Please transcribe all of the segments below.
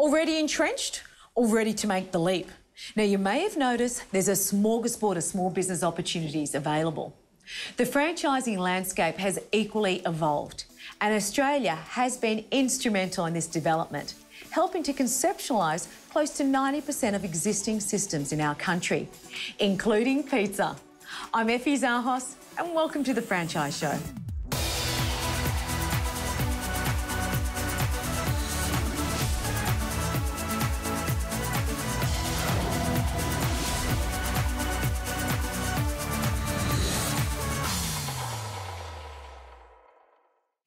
Already entrenched or ready to make the leap? Now, you may have noticed there's a smorgasbord of small business opportunities available. The franchising landscape has equally evolved, and Australia has been instrumental in this development, helping to conceptualise close to 90% of existing systems in our country, including pizza. I'm Effie Zahos, and welcome to The Franchise Show.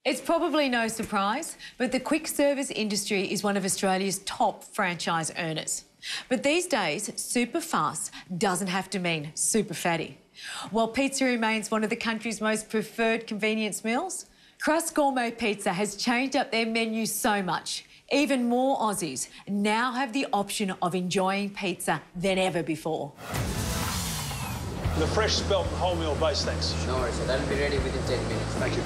It's probably no surprise, but the quick service industry is one of Australia's top franchise earners. But these days, super fast doesn't have to mean super fatty. While pizza remains one of the country's most preferred convenience meals, Crust Gourmet Pizza has changed up their menu so much. Even more Aussies now have the option of enjoying pizza than ever before. The fresh spelt and wholemeal base, thanks. No worries, sir. That'll be ready within 10 minutes. Thank you.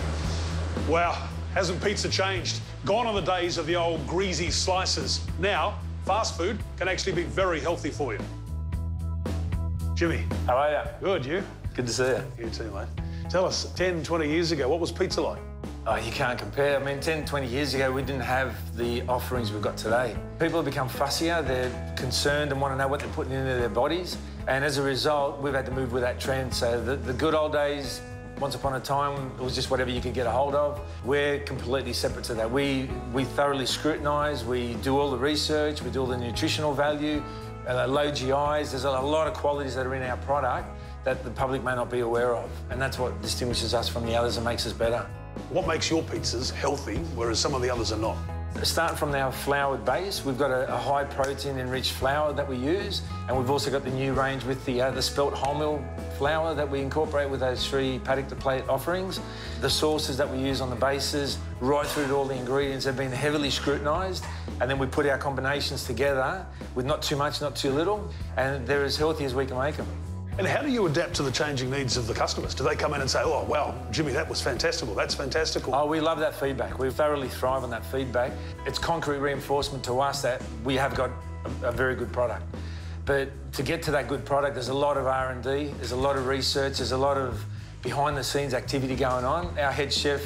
Wow, hasn't pizza changed? Gone are the days of the old greasy slices. Now, fast food can actually be very healthy for you. Jimmy. How are you? Good, you? Good to see you. You too, mate. Tell us, 10, 20 years ago, what was pizza like? Oh, you can't compare. I mean, 10, 20 years ago, we didn't have the offerings we've got today. People have become fussier, they're concerned and want to know what they're putting into their bodies. And as a result, we've had to move with that trend. So the good old days, once upon a time, it was just whatever you could get a hold of. We're completely separate to that. We thoroughly scrutinise, we do all the research, we do all the nutritional value, low GIs. There's a lot of qualities that are in our product that the public may not be aware of. And that's what distinguishes us from the others and makes us better. What makes your pizzas healthy, whereas some of the others are not? Starting from our floured base, we've got a high protein enriched flour that we use, and we've also got the new range with the spelt wholemeal flour that we incorporate with those 3 paddock to plate offerings. The sauces that we use on the bases, right through to all the ingredients, have been heavily scrutinised, and then we put our combinations together with not too much, not too little, and they're as healthy as we can make them. And how do you adapt to the changing needs of the customers? Do they come in and say, oh, wow, Jimmy, that was fantastical, that's fantastical? Oh, we love that feedback. We thoroughly thrive on that feedback. It's concrete reinforcement to us that we have got a very good product. But to get to that good product, there's a lot of R&D, there's a lot of research, there's a lot of behind-the-scenes activity going on. Our head chef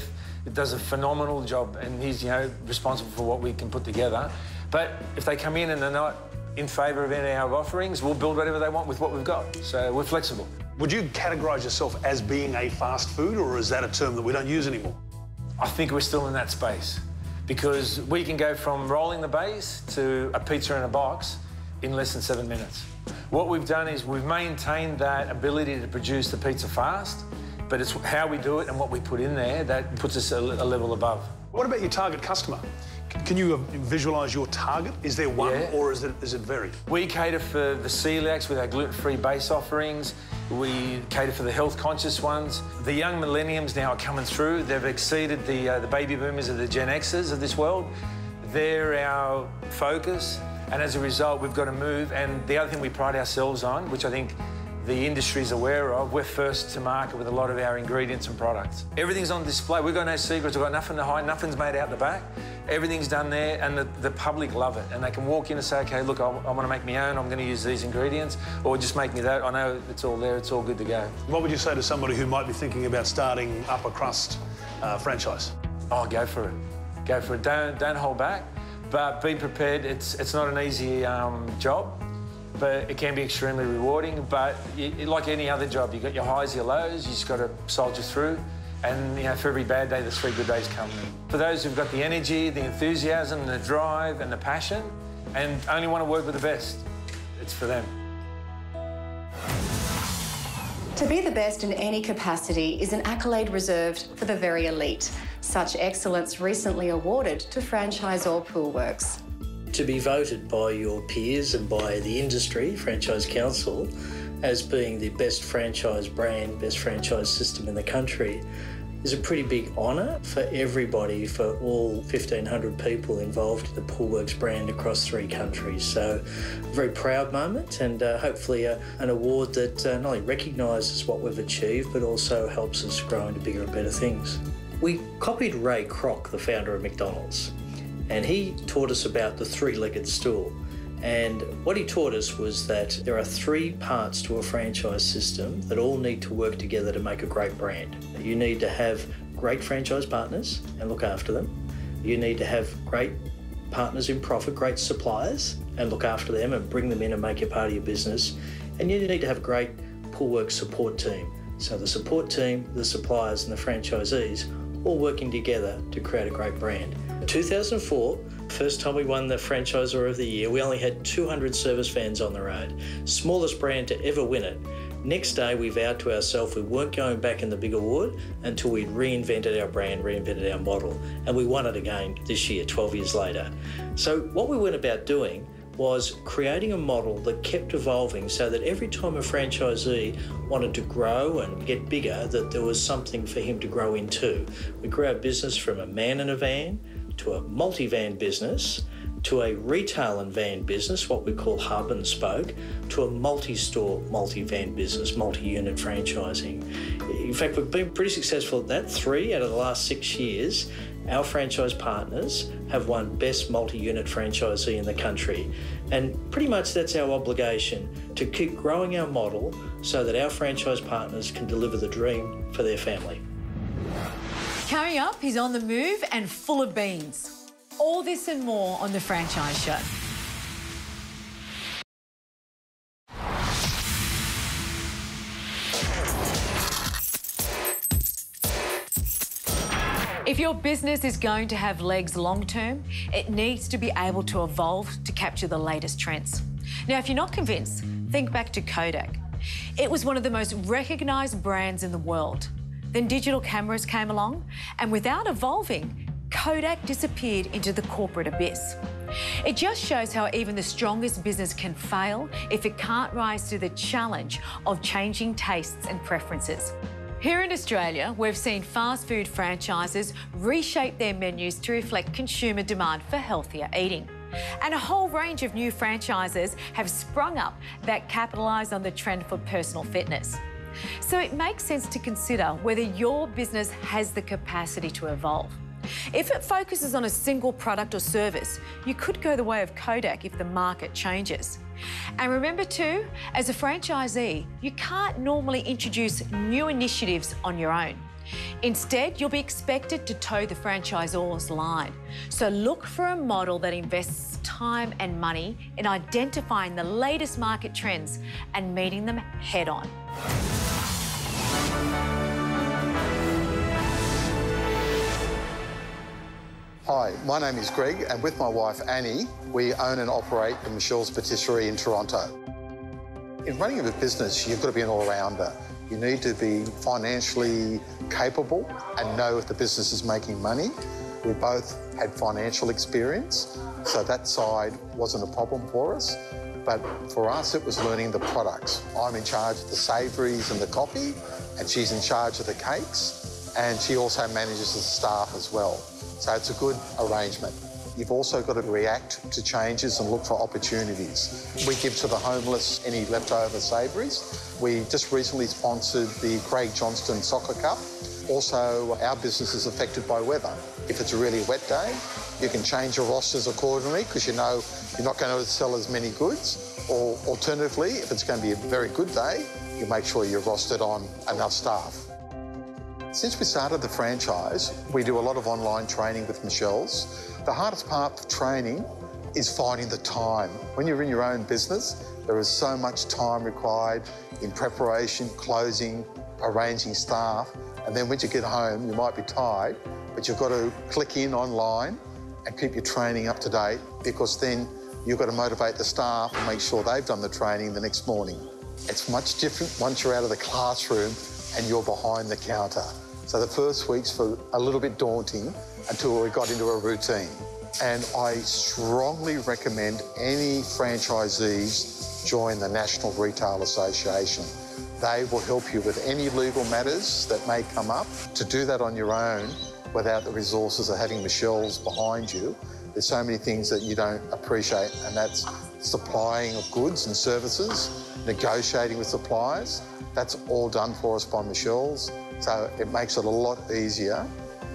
does a phenomenal job, and he's, responsible for what we can put together. But if they come in and they're not in favour of any of our offerings, we'll build whatever they want with what we've got. So we're flexible. Would you categorise yourself as being a fast food, or is that a term that we don't use anymore? I think we're still in that space because we can go from rolling the base to a pizza in a box in less than 7 minutes. What we've done is we've maintained that ability to produce the pizza fast, but it's how we do it and what we put in there that puts us a level above. What about your target customer? Can you visualise your target? Is there one, or is it varied? We cater for the celiacs with our gluten-free base offerings. We cater for the health-conscious ones. The young millenniums now are coming through. They've exceeded the baby boomers of the Gen Xers of this world. They're our focus, and as a result, we've got to move. And the other thing we pride ourselves on, which I think the industry's aware of, we're first to market with a lot of our ingredients and products. Everything's on display. We've got no secrets. We've got nothing to hide. Nothing's made out the back. Everything's done there, and the public love it. And they can walk in and say, OK, look, I want to make my own. I'm going to use these ingredients, or just make me that. I know it's all there. It's all good to go. What would you say to somebody who might be thinking about starting upper crust franchise? Oh, go for it. Go for it. Don't hold back, but be prepared. It's not an easy job, but it can be extremely rewarding. But like any other job, you've got your highs, your lows. You just got to soldier through. And, for every bad day, there's 3 good days coming. For those who've got the energy, the enthusiasm, the drive and the passion, and only want to work with the best, it's for them. To be the best in any capacity is an accolade reserved for the very elite. Such excellence recently awarded to franchisor Poolworks. To be voted by your peers and by the industry, Franchise Council, as being the best franchise brand, best franchise system in the country is a pretty big honour for everybody, for all 1,500 people involved in the Poolworks brand across 3 countries. So a very proud moment, and hopefully an award that not only recognises what we've achieved but also helps us grow into bigger and better things. We copied Ray Kroc, the founder of McDonald's. And he taught us about the three-legged stool. And what he taught us was that there are three parts to a franchise system that all need to work together to make a great brand. You need to have great franchise partners and look after them. You need to have great partners in profit, great suppliers, and look after them and bring them in and make it part of your business. And you need to have a great Poolworks support team. So the support team, the suppliers and the franchisees all working together to create a great brand. 2004, first time we won the Franchisor of the Year, we only had 200 service vans on the road. Smallest brand to ever win it. Next day, we vowed to ourselves we weren't going back in the big award until we'd reinvented our brand, reinvented our model. And we won it again this year, 12 years later. So what we went about doing was creating a model that kept evolving so that every time a franchisee wanted to grow and get bigger, that there was something for him to grow into. We grew our business from a man in a van to a multi-van business, to a retail and van business, what we call hub and spoke, to a multi-store, multi-van business, multi-unit franchising. In fact, we've been pretty successful at that. 3 out of the last 6 years, our franchise partners have won Best Multi-Unit Franchisee in the country. And pretty much that's our obligation, to keep growing our model so that our franchise partners can deliver the dream for their family. Coming up, he's on the move and full of beans. All this and more on The Franchise Show. If your business is going to have legs long term, it needs to be able to evolve to capture the latest trends. Now, if you're not convinced, think back to Kodak. It was one of the most recognised brands in the world. Then digital cameras came along, and without evolving, Kodak disappeared into the corporate abyss. It just shows how even the strongest business can fail if it can't rise to the challenge of changing tastes and preferences. Here in Australia, we've seen fast food franchises reshape their menus to reflect consumer demand for healthier eating. And a whole range of new franchises have sprung up that capitalise on the trend for personal fitness. So it makes sense to consider whether your business has the capacity to evolve. If it focuses on a single product or service, you could go the way of Kodak if the market changes. And remember too, as a franchisee, you can't normally introduce new initiatives on your own. Instead, you'll be expected to toe the franchisor's line. So look for a model that invests time and money in identifying the latest market trends and meeting them head on. Hi, my name is Greg, and with my wife Annie, we own and operate the Michelle's Patisserie in Toronto. In running a business, you've got to be an all-rounder. You need to be financially capable and know if the business is making money. We both had financial experience, so that side wasn't a problem for us. But for us, it was learning the products. I'm in charge of the savouries and the coffee, and she's in charge of the cakes, and she also manages the staff as well. So it's a good arrangement. You've also got to react to changes and look for opportunities. We give to the homeless any leftover savouries. We just recently sponsored the Craig Johnston Soccer Cup. Also, our business is affected by weather. If it's a really wet day, you can change your rosters accordingly because you know you're not going to sell as many goods. Or alternatively, if it's going to be a very good day, you make sure you're rostered on enough staff. Since we started the franchise, we do a lot of online training with Michelle's. The hardest part of training is finding the time. When you're in your own business, there is so much time required in preparation, closing, arranging staff, and then when you get home, you might be tired, but you've got to click in online and keep your training up to date, because then you've got to motivate the staff and make sure they've done the training the next morning. It's much different once you're out of the classroom and you're behind the counter. So the first weeks were a little bit daunting until we got into a routine. And I strongly recommend any franchisees join the National Retail Association. They will help you with any legal matters that may come up. To do that on your own without the resources of having Michelle's behind you, there's so many things that you don't appreciate, and that's supplying of goods and services, negotiating with suppliers. That's all done for us by Michelle's. So it makes it a lot easier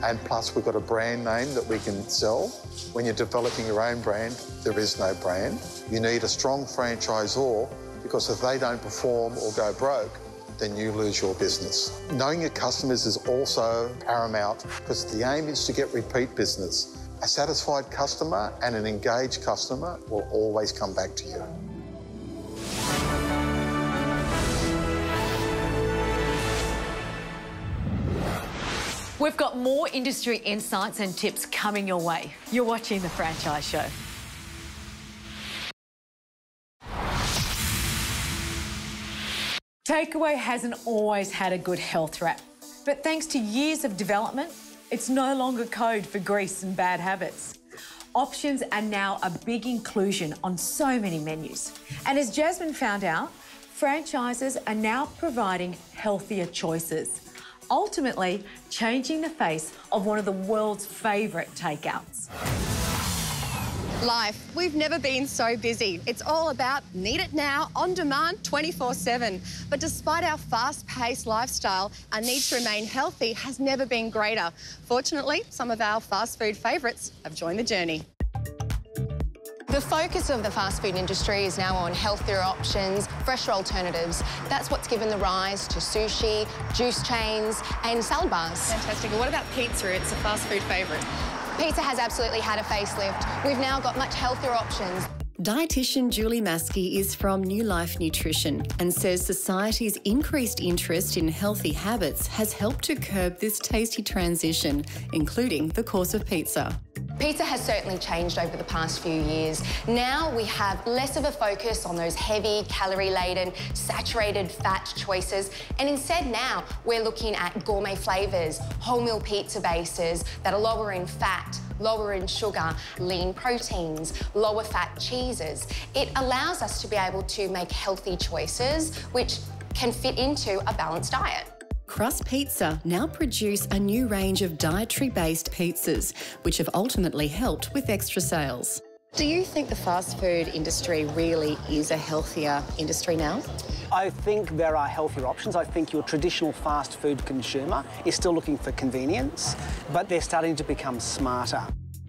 And plus, we've got a brand name that we can sell. When you're developing your own brand, there is no brand. You need a strong franchisor, because if they don't perform or go broke, then you lose your business. Knowing your customers is also paramount, because the aim is to get repeat business. A satisfied customer and an engaged customer will always come back to you. We've got more industry insights and tips coming your way. You're watching The Franchise Show. Takeaway hasn't always had a good health rap, but thanks to years of development, it's no longer code for grease and bad habits. Options are now a big inclusion on so many menus. And as Jasmine found out, franchises are now providing healthier choices, ultimately changing the face of one of the world's favourite takeouts. Life. We've never been so busy. It's all about need it now, on demand, 24/7. But despite our fast-paced lifestyle, our need to remain healthy has never been greater. Fortunately, some of our fast food favourites have joined the journey. The focus of the fast food industry is now on healthier options, fresher alternatives. That's what's given the rise to sushi, juice chains and salad bars. Fantastic. And what about pizza? It's a fast food favourite. Pizza has absolutely had a facelift. We've now got much healthier options. Dietitian Julie Maskey is from New Life Nutrition and says society's increased interest in healthy habits has helped to curb this tasty transition, including the course of pizza. Pizza has certainly changed over the past few years. Now we have less of a focus on those heavy, calorie-laden, saturated fat choices, and instead now we're looking at gourmet flavours, wholemeal pizza bases that are lower in fat, lower in sugar, lean proteins, lower fat cheeses. It allows us to be able to make healthy choices which can fit into a balanced diet. Crust Pizza now produce a new range of dietary-based pizzas, which have ultimately helped with extra sales. Do you think the fast food industry really is a healthier industry now? I think there are healthier options. I think your traditional fast food consumer is still looking for convenience, but they're starting to become smarter.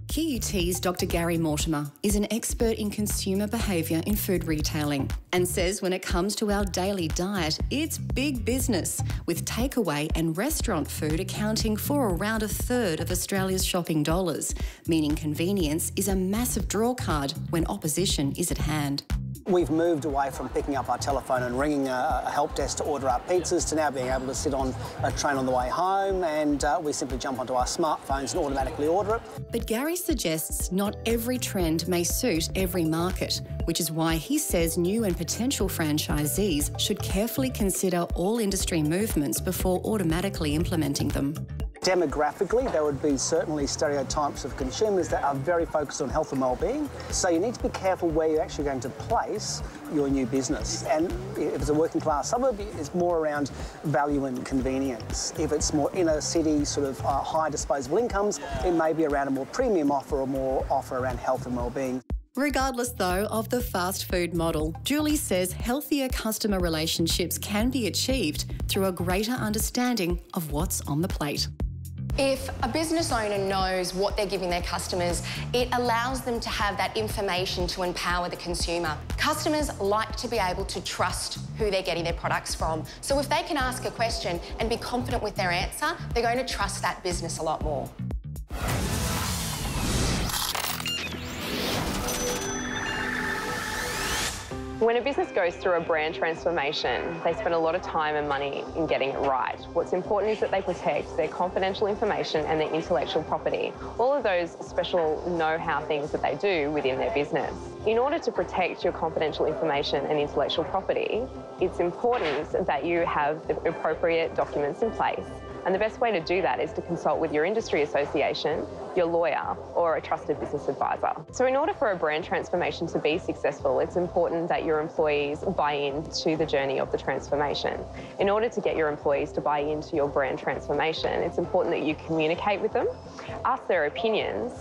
QUT's Dr. Gary Mortimer is an expert in consumer behaviour in food retailing and says when it comes to our daily diet, it's big business, with takeaway and restaurant food accounting for around 1/3 of Australia's shopping dollars, meaning convenience is a massive drawcard when opposition is at hand. We've moved away from picking up our telephone and ringing a help desk to order our pizzas to now being able to sit on a train on the way home and we simply jump onto our smartphones and automatically order it. But Gary suggests not every trend may suit every market, which is why he says new and potential franchisees should carefully consider all industry movements before automatically implementing them. Demographically, there would be certainly stereotypes of consumers that are very focused on health and well-being. So you need to be careful where you're actually going to place your new business. And if it's a working class suburb, it's more around value and convenience. If it's more inner city, sort of high disposable incomes, it may be around a more premium offer or more offer around health and well-being. Regardless, though, of the fast food model, Julie says healthier customer relationships can be achieved through a greater understanding of what's on the plate. If a business owner knows what they're giving their customers, it allows them to have that information to empower the consumer. Customers like to be able to trust who they're getting their products from. So if they can ask a question and be confident with their answer, they're going to trust that business a lot more. When a business goes through a brand transformation, they spend a lot of time and money in getting it right. What's important is that they protect their confidential information and their intellectual property, all of those special know-how things that they do within their business. In order to protect your confidential information and intellectual property, it's important that you have the appropriate documents in place. And the best way to do that is to consult with your industry association, your lawyer, or a trusted business advisor. So in order for a brand transformation to be successful, it's important that your employees buy into the journey of the transformation. In order to get your employees to buy into your brand transformation, it's important that you communicate with them, ask their opinions,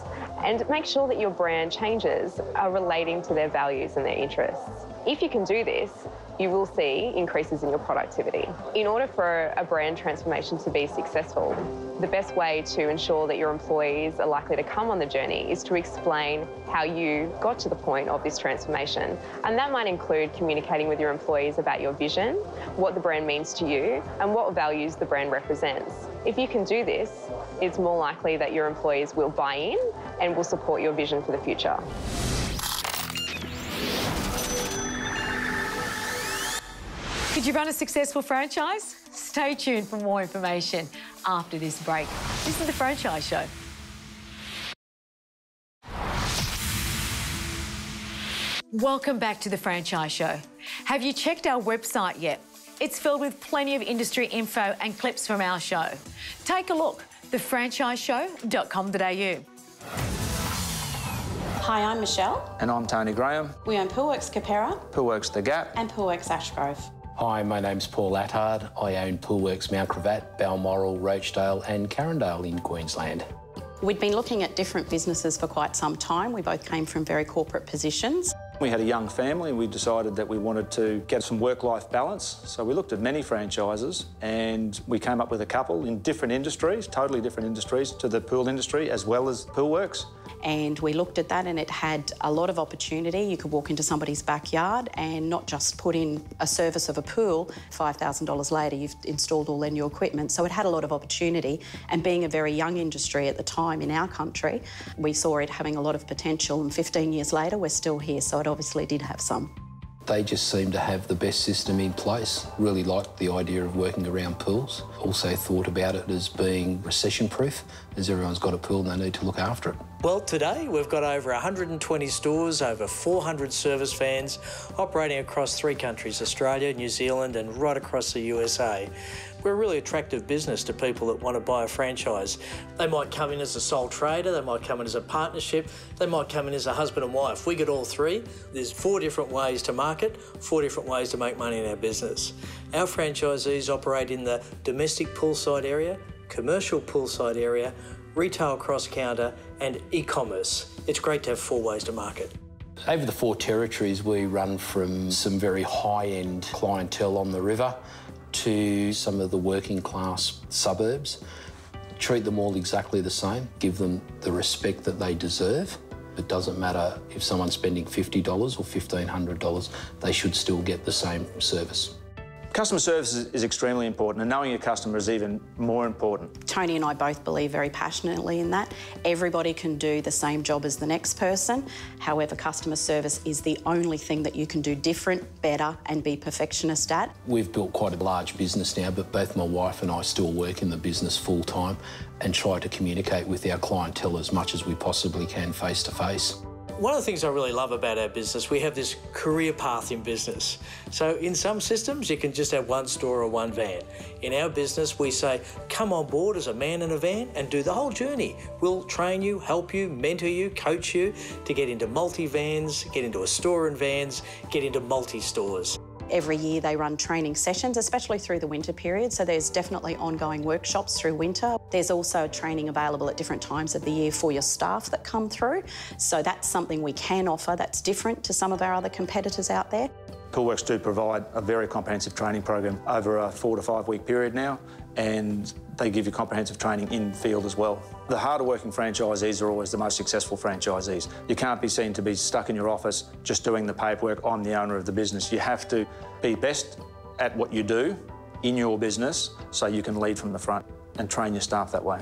and make sure that your brand changes are relating to their values and their interests. If you can do this, you will see increases in your productivity. In order for a brand transformation to be successful, the best way to ensure that your employees are likely to come on the journey is to explain how you got to the point of this transformation. And that might include communicating with your employees about your vision, what the brand means to you, and what values the brand represents. If you can do this, it's more likely that your employees will buy in and will support your vision for the future. Could you run a successful franchise? Stay tuned for more information after this break. This is The Franchise Show. Welcome back to The Franchise Show. Have you checked our website yet? It's filled with plenty of industry info and clips from our show. Take a look, thefranchiseshow.com.au. Hi, I'm Michelle. And I'm Tony Graham. We own Poolworks Capera, Poolworks The Gap, and Poolworks Ashgrove. Hi, my name's Paul Attard. I own Poolworks Mount Gravatt, Balmoral, Roachdale and Carindale in Queensland. We'd been looking at different businesses for quite some time. We both came from very corporate positions. We had a young family and we decided that we wanted to get some work-life balance. So we looked at many franchises and we came up with a couple in different industries, totally different industries to the pool industry as well as Poolworks. And we looked at that and it had a lot of opportunity. You could walk into somebody's backyard and not just put in a service of a pool, $5,000 later you've installed all their new equipment. So it had a lot of opportunity, and being a very young industry at the time in our country, we saw it having a lot of potential, and 15 years later we're still here, so it obviously did have some. They just seem to have the best system in place. Really liked the idea of working around pools. Also thought about it as being recession-proof, as everyone's got a pool and they need to look after it. Well, today we've got over 120 stores, over 400 service vans operating across 3 countries, Australia, New Zealand and right across the USA. We're a really attractive business to people that want to buy a franchise. They might come in as a sole trader, they might come in as a partnership, they might come in as a husband and wife. We get all 3. There's 4 different ways to market, 4 different ways to make money in our business. Our franchisees operate in the domestic poolside area, commercial poolside area, retail cross-counter and e-commerce. It's great to have 4 ways to market. Over the 4 territories, we run from some very high-end clientele on the river to some of the working class suburbs. Treat them all exactly the same, give them the respect that they deserve. It doesn't matter if someone's spending $50 or $1,500, they should still get the same service. Customer service is extremely important, and knowing your customer is even more important. Tony and I both believe very passionately in that. Everybody can do the same job as the next person. However, customer service is the only thing that you can do different, better and be perfectionist at. We've built quite a large business now, but both my wife and I still work in the business full time and try to communicate with our clientele as much as we possibly can face to face. One of the things I really love about our business, we have this career path in business. So in some systems, you can just have 1 store or 1 van. In our business, we say, come on board as a man in a van and do the whole journey. We'll train you, help you, mentor you, coach you to get into multi-vans, get into a store in vans, get into multi-stores. Every year they run training sessions, especially through the winter period, so there's definitely ongoing workshops through winter. There's also training available at different times of the year for your staff that come through, so that's something we can offer that's different to some of our other competitors out there. Poolworks do provide a very comprehensive training program over a 4 to 5 week period now, and they give you comprehensive training in field as well. The harder working franchisees are always the most successful franchisees. You can't be seen to be stuck in your office just doing the paperwork, I'm the owner of the business. You have to be best at what you do in your business so you can lead from the front and train your staff that way.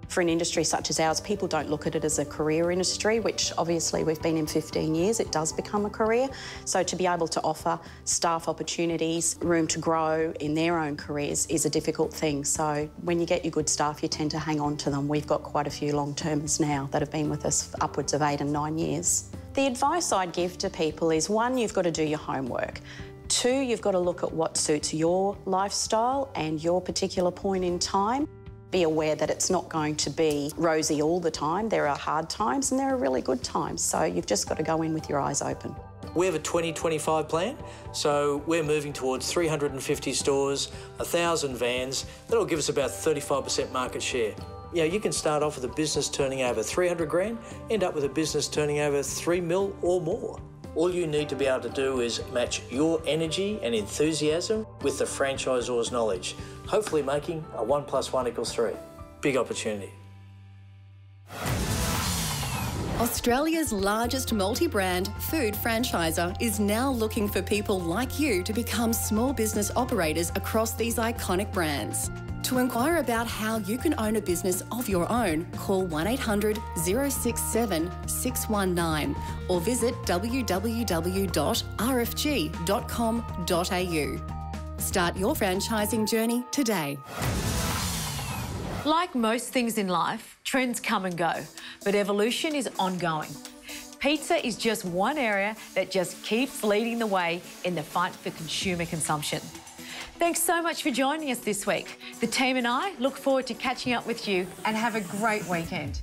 For an industry such as ours, people don't look at it as a career industry, which obviously we've been in 15 years, it does become a career. So to be able to offer staff opportunities, room to grow in their own careers is a difficult thing. So when you get your good staff, you tend to hang on to them. We've got quite a few long-termers now that have been with us for upwards of 8 and 9 years. The advice I'd give to people is, 1, you've got to do your homework. 2, you've got to look at what suits your lifestyle and your particular point in time. Be aware that it's not going to be rosy all the time. There are hard times and there are really good times. So you've just got to go in with your eyes open. We have a 2025 plan, so we're moving towards 350 stores, 1,000 vans. That'll give us about 35% market share. You know, you can start off with a business turning over 300 grand, end up with a business turning over 3 mil or more. All you need to be able to do is match your energy and enthusiasm with the franchisor's knowledge, hopefully making a 1 + 1 = 3. Big opportunity. Australia's largest multi-brand food franchisor is now looking for people like you to become small business operators across these iconic brands. To inquire about how you can own a business of your own, call 1800 067 619 or visit www.rfg.com.au. Start your franchising journey today. Like most things in life, trends come and go, but evolution is ongoing. Pizza is just one area that just keeps leading the way in the fight for consumer consumption. Thanks so much for joining us this week. The team and I look forward to catching up with you, and have a great weekend.